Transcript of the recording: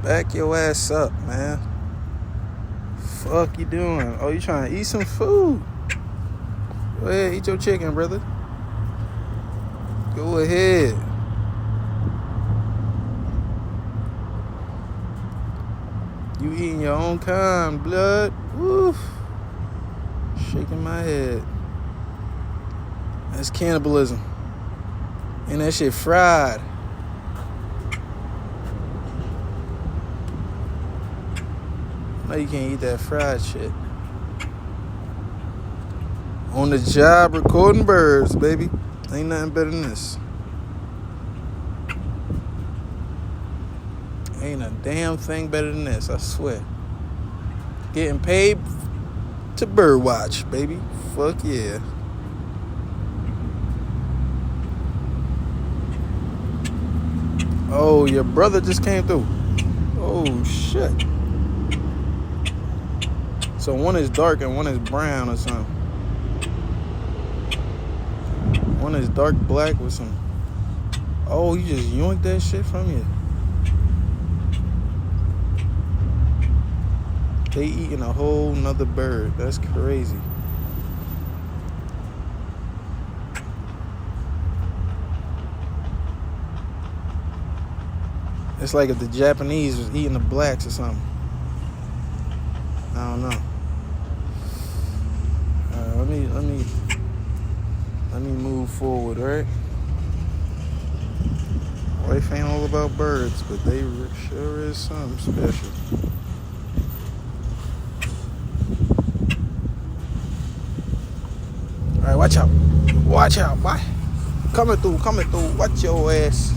Back your ass up, man. Fuck you doing? Oh, you trying to eat some food? Go ahead, eat your chicken, brother. Go ahead. You eating your own kind, blood. Woof. Shaking my head. That's cannibalism. And that shit fried. No, you can't eat that fried shit. On the job recording birds, baby. Ain't nothing better than this. Ain't a damn thing better than this, I swear. Getting paid to bird watch, baby. Fuck yeah. Oh, your brother just came through. Oh, shit. So one is dark and one is brown or something. One is dark black with some... Oh, you just yoinked that shit from you. They eating a whole nother bird. That's crazy. It's like if the Japanese was eating the blacks or something. I don't know. Let me move forward, right? Wife ain't all about birds, but they sure is something special. All right, watch out. Watch out, boy. Coming through. Watch your ass.